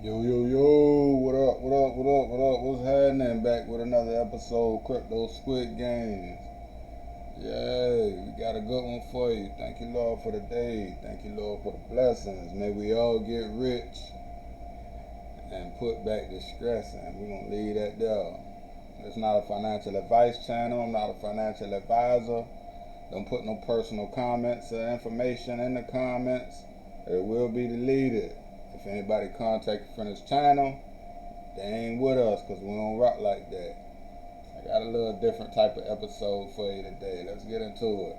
Yo, yo, yo, what up, what up, what up, what up, what's happening? Back with another episode of Crypto Squid Games. Yay, we got a good one for you. Thank you, Lord, for the day. Thank you, Lord, for the blessings. May we all get rich and put back the stressing. We're going to leave that there. It's not a financial advice channel. I'm not a financial advisor. Don't put no personal comments or information in the comments. It will be deleted. If anybody contacted from this channel, they ain't with us because we don't rock like that. I got a little different type of episode for you today. Let's get into it.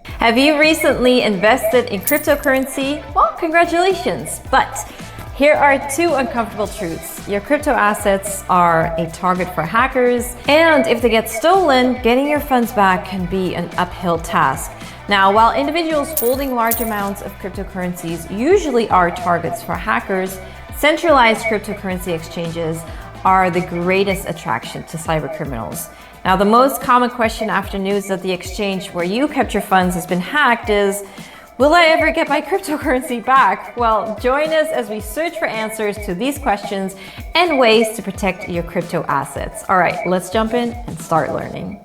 Have you recently invested in cryptocurrency? Well, congratulations. But here are two uncomfortable truths. Your crypto assets are a target for hackers, and if they get stolen, getting your funds back can be an uphill task. Now, while individuals holding large amounts of cryptocurrencies usually are targets for hackers, centralized cryptocurrency exchanges are the greatest attraction to cybercriminals. Now, the most common question after news that the exchange where you kept your funds has been hacked is, will I ever get my cryptocurrency back? Well, join us as we search for answers to these questions and ways to protect your crypto assets. All right, let's jump in and start learning.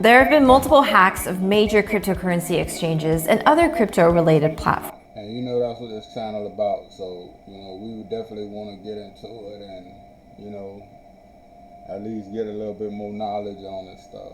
There have been multiple hacks of major cryptocurrency exchanges and other crypto-related platforms. And that's what this channel about. So, we would definitely want to get into it and, at least get a little bit more knowledge on this stuff,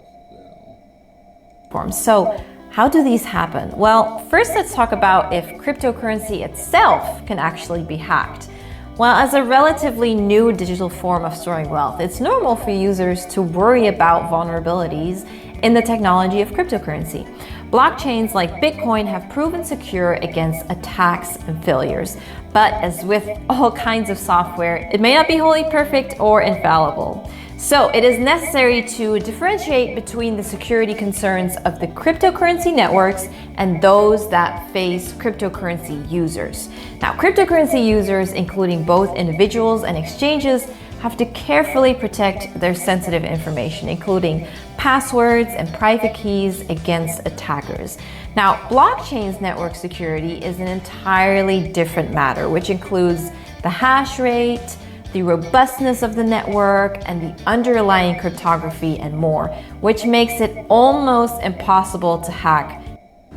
So, how do these happen? Well, first let's talk about if cryptocurrency itself can actually be hacked. Well, as a relatively new digital form of storing wealth, it's normal for users to worry about vulnerabilities in the technology of cryptocurrency. Blockchains like Bitcoin have proven secure against attacks and failures. But as with all kinds of software, it may not be wholly perfect or infallible. So it is necessary to differentiate between the security concerns of the cryptocurrency networks and those that face cryptocurrency users. Now, cryptocurrency users, including both individuals and exchanges, have to carefully protect their sensitive information, including passwords and private keys, against attackers. Now, blockchain's network security is an entirely different matter, which includes the hash rate, the robustness of the network, and the underlying cryptography and more, which makes it almost impossible to hack.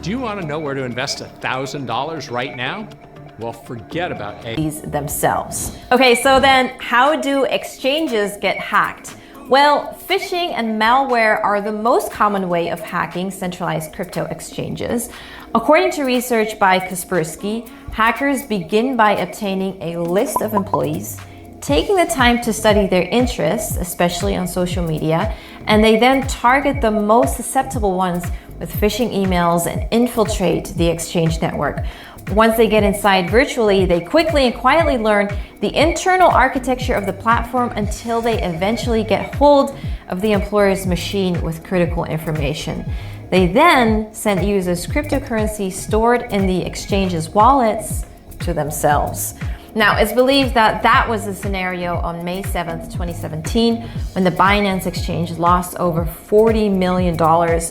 Do you want to know where to invest $1,000 right now? Well, forget about these themselves. Okay, so then how do exchanges get hacked? Well, phishing and malware are the most common way of hacking centralized crypto exchanges. According to research by Kaspersky, hackers begin by obtaining a list of employees, taking the time to study their interests, especially on social media, and they then target the most susceptible ones with phishing emails and infiltrate the exchange network. Once they get inside virtually, they quickly and quietly learn the internal architecture of the platform until they eventually get hold of the employer's machine with critical information. They then send users cryptocurrency stored in the exchange's wallets to themselves. Now, it's believed that that was the scenario on May 7th, 2017, when the Binance exchange lost over $40 million,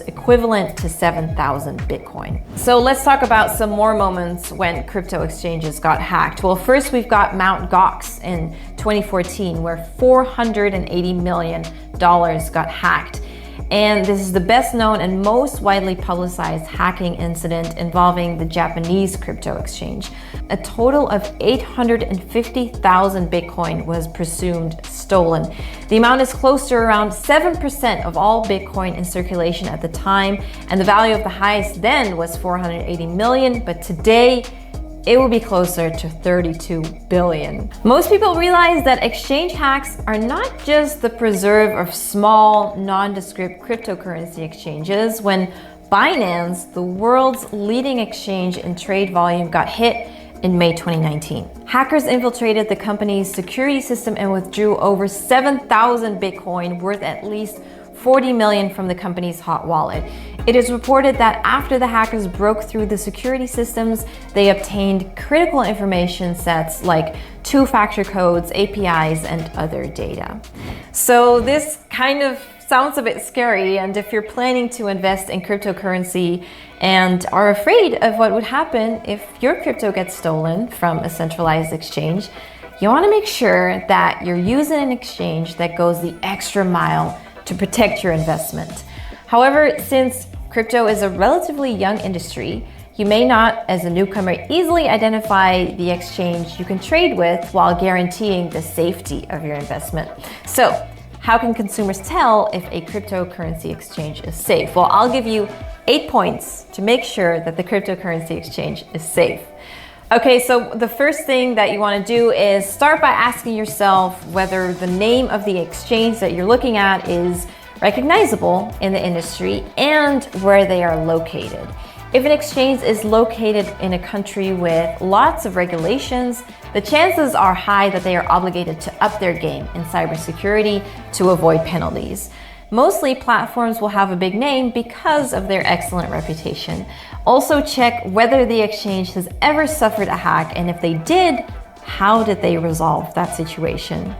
equivalent to 7,000 Bitcoin. So let's talk about some more moments when crypto exchanges got hacked. Well, first we've got Mt. Gox in 2014, where $480 million got hacked. And this is the best known and most widely publicized hacking incident involving the Japanese crypto exchange. A total of 850,000 Bitcoin was presumed stolen. The amount is close to around 7% of all Bitcoin in circulation at the time, and the value of the highest then was 480 million, but today it will be closer to 32 billion. Most people realize that exchange hacks are not just the preserve of small, nondescript cryptocurrency exchanges. When Binance, the world's leading exchange in trade volume, got hit in May 2019. Hackers infiltrated the company's security system and withdrew over 7,000 Bitcoin, worth at least 40 million from the company's hot wallet. It is reported that after the hackers broke through the security systems, they obtained critical information sets like two-factor codes, APIs, and other data. So this kind of sounds a bit scary, and if you're planning to invest in cryptocurrency and are afraid of what would happen if your crypto gets stolen from a centralized exchange, you want to make sure that you're using an exchange that goes the extra mile to protect your investment. However, since crypto is a relatively young industry, you may not, as a newcomer, easily identify the exchange you can trade with while guaranteeing the safety of your investment. So, how can consumers tell if a cryptocurrency exchange is safe? Well, I'll give you 8 points to make sure that the cryptocurrency exchange is safe. Okay, so the first thing that you want to do is start by asking yourself whether the name of the exchange that you're looking at is recognizable in the industry and where they are located. If an exchange is located in a country with lots of regulations, the chances are high that they are obligated to up their game in cybersecurity to avoid penalties. Mostly, platforms will have a big name because of their excellent reputation. Also, check whether the exchange has ever suffered a hack, and if they did, how did they resolve that situation?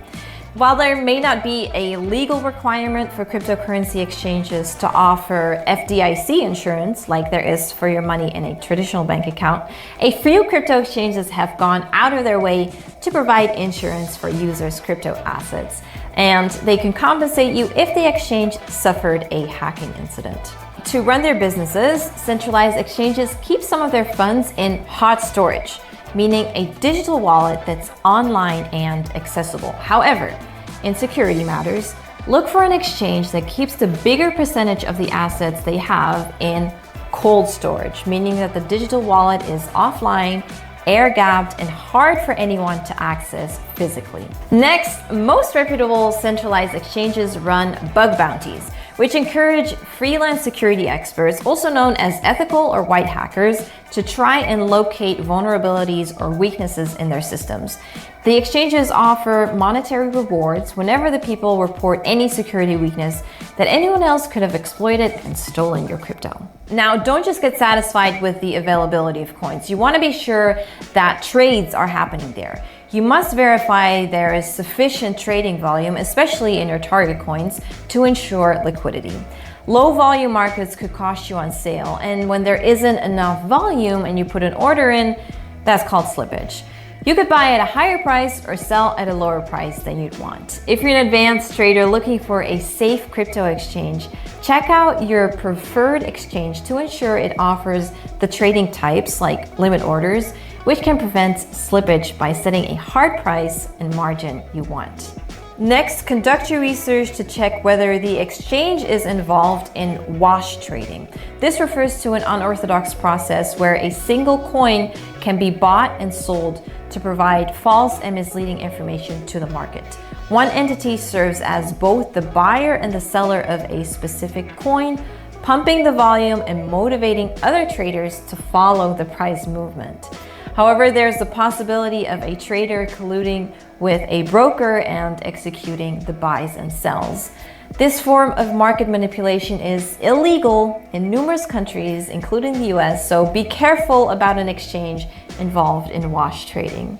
While there may not be a legal requirement for cryptocurrency exchanges to offer FDIC insurance like there is for your money in a traditional bank account, a few crypto exchanges have gone out of their way to provide insurance for users' crypto assets, and they can compensate you if the exchange suffered a hacking incident. To run their businesses, centralized exchanges keep some of their funds in hot storage, meaning a digital wallet that's online and accessible. However, in security matters, look for an exchange that keeps the bigger percentage of the assets they have in cold storage, meaning that the digital wallet is offline, air-gapped, and hard for anyone to access physically. Next, most reputable centralized exchanges run bug bounties, which encourage freelance security experts, also known as ethical or white hackers, to try and locate vulnerabilities or weaknesses in their systems. The exchanges offer monetary rewards whenever the people report any security weakness that anyone else could have exploited and stolen your crypto. Now, don't just get satisfied with the availability of coins. You want to be sure that trades are happening there. You must verify there is sufficient trading volume, especially in your target coins, to ensure liquidity. Low volume markets could cost you on sale, and when there isn't enough volume and you put an order in, that's called slippage. You could buy at a higher price or sell at a lower price than you'd want. If you're an advanced trader looking for a safe crypto exchange, check out your preferred exchange to ensure it offers the trading types like limit orders, which can prevent slippage by setting a hard price and margin you want. Next, conduct your research to check whether the exchange is involved in wash trading. This refers to an unorthodox process where a single coin can be bought and sold to provide false and misleading information to the market. One entity serves as both the buyer and the seller of a specific coin, pumping the volume and motivating other traders to follow the price movement. However, there's the possibility of a trader colluding with a broker and executing the buys and sells. This form of market manipulation is illegal in numerous countries, including the US, so be careful about an exchange involved in wash trading.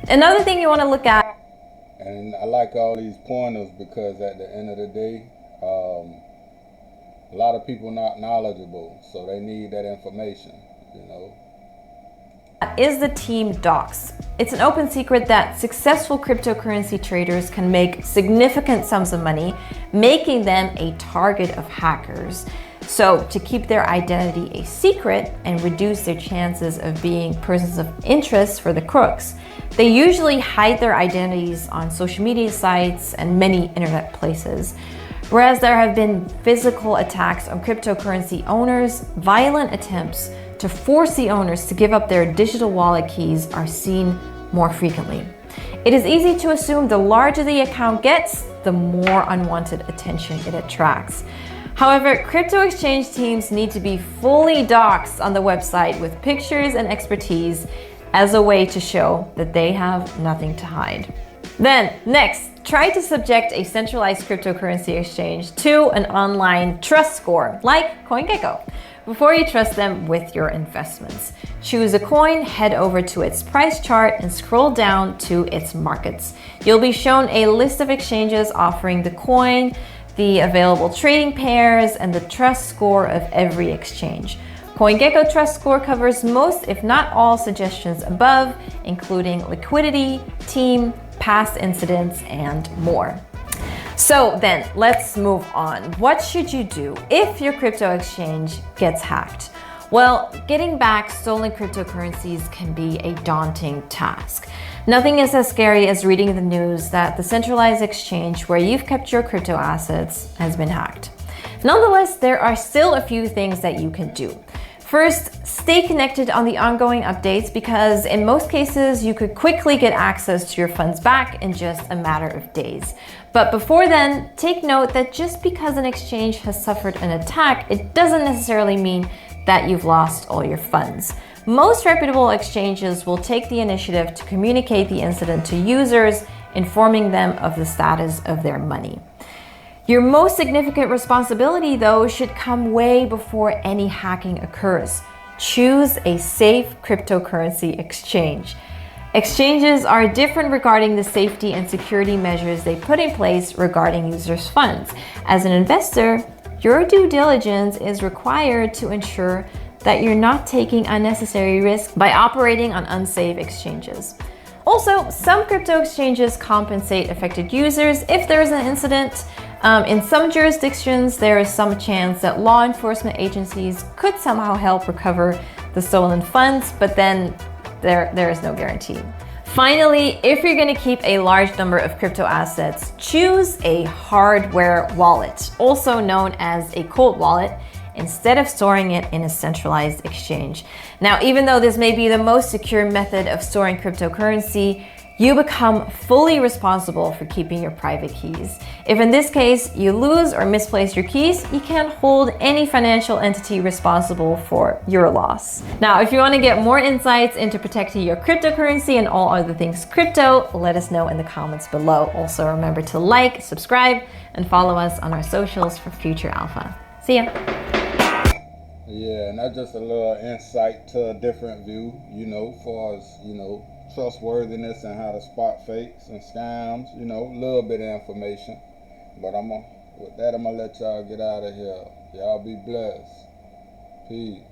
Another thing you want to look at. And I like all these pointers because at the end of the day, a lot of people not knowledgeable, so they need that information, you know. Is the team docs. It's an open secret that successful cryptocurrency traders can make significant sums of money, making them a target of hackers. So, to keep their identity a secret and reduce their chances of being persons of interest for the crooks, they usually hide their identities on social media sites and many internet places. Whereas there have been physical attacks on cryptocurrency owners, violent attempts to force the owners to give up their digital wallet keys are seen more frequently. It is easy to assume the larger the account gets, the more unwanted attention it attracts. However, crypto exchange teams need to be fully doxed on the website with pictures and expertise as a way to show that they have nothing to hide. Then, next, try to subject a centralized cryptocurrency exchange to an online trust score, like CoinGecko, before you trust them with your investments. Choose a coin, head over to its price chart, and scroll down to its markets. You'll be shown a list of exchanges offering the coin, the available trading pairs, and the trust score of every exchange. CoinGecko Trust Score covers most, if not all, suggestions above, including liquidity, team, past incidents, and more. So then let's move on. What should you do if your crypto exchange gets hacked? Well, getting back stolen cryptocurrencies can be a daunting task. Nothing is as scary as reading the news that the centralized exchange where you've kept your crypto assets has been hacked. Nonetheless, there are still a few things that you can do. First, stay connected on the ongoing updates because in most cases, you could quickly get access to your funds back in just a matter of days. But before then, take note that just because an exchange has suffered an attack, it doesn't necessarily mean that you've lost all your funds. Most reputable exchanges will take the initiative to communicate the incident to users, informing them of the status of their money. Your most significant responsibility, though, should come way before any hacking occurs. Choose a safe cryptocurrency exchange. Exchanges are different regarding the safety and security measures they put in place regarding users' funds. As an investor, your due diligence is required to ensure that you're not taking unnecessary risk by operating on unsafe exchanges. Also, some crypto exchanges compensate affected users if there is an incident. In some jurisdictions, there is some chance that law enforcement agencies could somehow help recover the stolen funds, but then there is no guarantee. Finally, if you're going to keep a large number of crypto assets, choose a hardware wallet, also known as a cold wallet, instead of storing it in a centralized exchange. Now, even though this may be the most secure method of storing cryptocurrency, you become fully responsible for keeping your private keys. If in this case you lose or misplace your keys, you can't hold any financial entity responsible for your loss. Now, if you want to get more insights into protecting your cryptocurrency and all other things crypto, let us know in the comments below. Also, remember to like, subscribe, and follow us on our socials for future alpha. See ya. Yeah, and that's just a little insight to a different view, far as, trustworthiness and how to spot fakes and scams, a little bit of information. But with that, I'm gonna let y'all get out of here. Y'all be blessed. Peace.